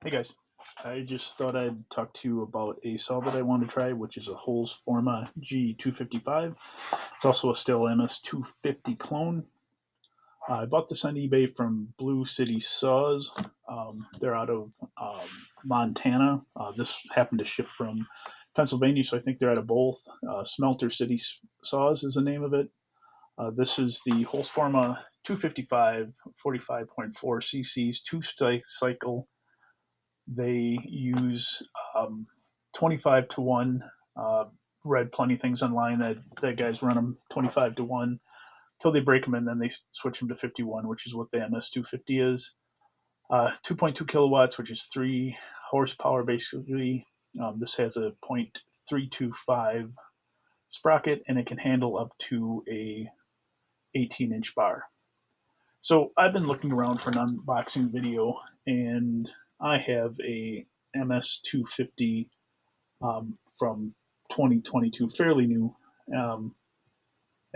Hey guys, I just thought I'd talk to you about a saw that I want to try, which is a Holzfforma G255. It's also a Stihl MS250 clone. I bought this on eBay from Blue City Saws. They're out of Montana. This happened to ship from Pennsylvania, so I think they're out of both. Smelter City Saws is the name of it. This is the Holzfforma 255 45.4 cc's two-cycle. They use 25 to 1. Read plenty of things online that guys run them 25 to 1 until they break them, and then they switch them to 51, which is what the MS250 is. 2.2 kilowatts, which is 3 horsepower basically. This has a .325 sprocket, and it can handle up to a 18-inch bar. So I've been looking around for an unboxing video, and I have a MS250 from 2022, fairly new, and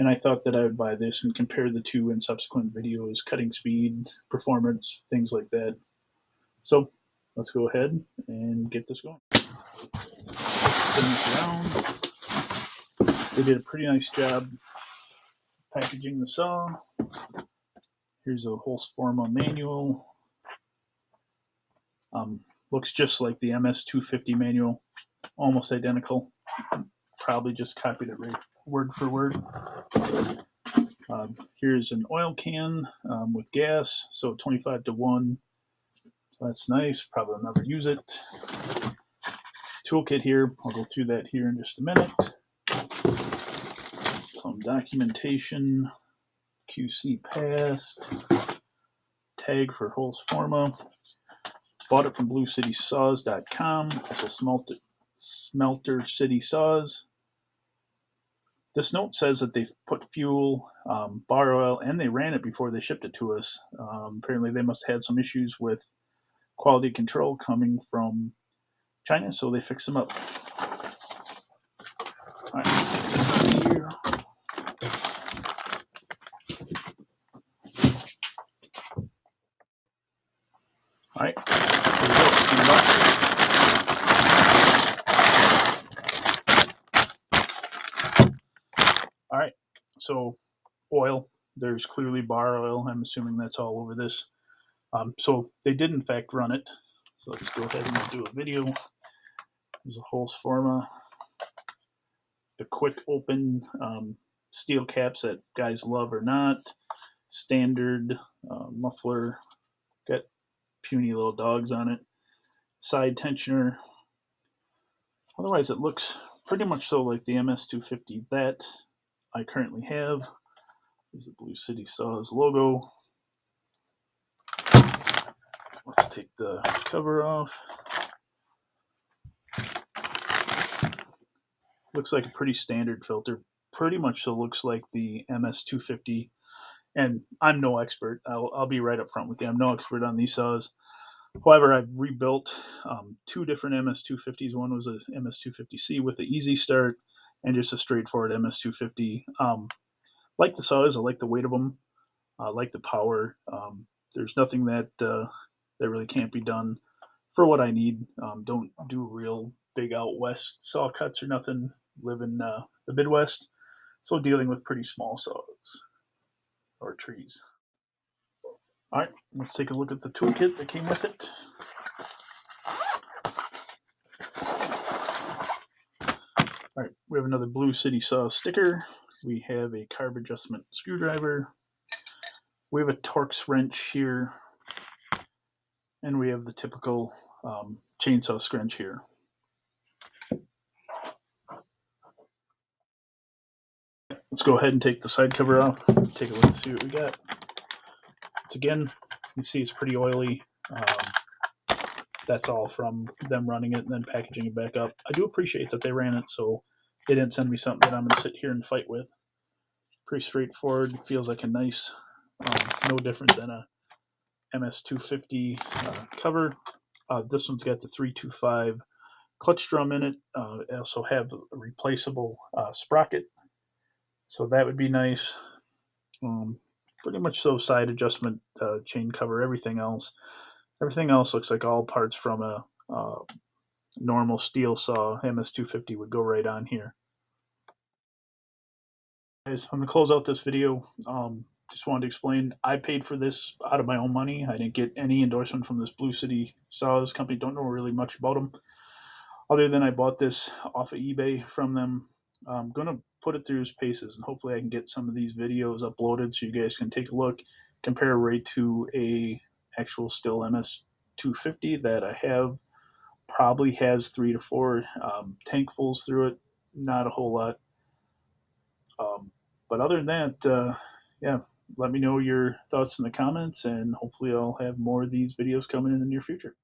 I thought that I would buy this and compare the two in subsequent videos, cutting speed, performance, things like that. So let's go ahead and get this going. Spin this around. They did a pretty nice job packaging the saw. Here's a Holzfforma manual. Looks just like the MS250 manual, almost identical. Probably just copied it right word for word. Here's an oil can with gas, so 25 to 1. So that's nice. Probably will never use it. Toolkit here. I'll go through that here in just a minute. Some documentation. QC passed. Tag for Holzfforma. Bought it from BlueCitySaws.com. Also Smelter City Saws. This note says that they've put fuel, bar oil, and they ran it before they shipped it to us. Apparently, they must have had some issues with quality control coming from China, so they fixed them up. All right, let's take this out of here. All right, here we go. All right, so oil. There's clearly bar oil. I'm assuming that's all over this. So they did in fact run it. So let's go ahead and do a video. There's a Holzfforma. The quick open steel caps that guys love or not. Standard muffler. Got puny little dogs on it. Side tensioner. Otherwise, it looks pretty much so like the MS250 that I currently have. There's the Blue City Saws logo. Let's take the cover off. Looks like a pretty standard filter. Pretty much so looks like the MS250. And I'm no expert. I'll be right up front with you. I'm no expert on these saws. However, I've rebuilt two different MS250s. One was a MS250C with the easy start and just a straightforward MS250. Like the saws, I like the weight of them. I like the power. There's nothing that really can't be done for what I need. Don't do real big out west saw cuts or nothing. Live in the Midwest, so dealing with pretty small saws or trees. All right, let's take a look at the toolkit that came with it. All right, we have another Blue City Saw sticker. We have a carb adjustment screwdriver. We have a Torx wrench here. And we have the typical chainsaw scrunch here. Let's go ahead and take the side cover off. Take a look and see what we got. It's again, you can see it's pretty oily. That's all from them running it and then packaging it back up. I do appreciate that they ran it, so they didn't send me something that I'm going to sit here and fight with. Pretty straightforward. Feels like a nice, no different than a MS250 cover. This one's got the 325 clutch drum in it. I also have a replaceable sprocket, so that would be nice. Pretty much so side adjustment, chain cover, everything else. Everything else looks like all parts from a normal Stihl saw MS250 would go right on here. Guys, I'm gonna close out this video. Just wanted to explain, I paid for this out of my own money. I didn't get any endorsement from this Blue City Saws company. Don't know really much about them, other than I bought this off of eBay from them. I'm gonna put it through its paces, and hopefully I can get some of these videos uploaded so you guys can take a look, compare right to a actual Stihl MS250 that I have. Probably has 3 to 4 tankfuls through it, not a whole lot. But other than that, yeah, let me know your thoughts in the comments, and hopefully I'll have more of these videos coming in the near future.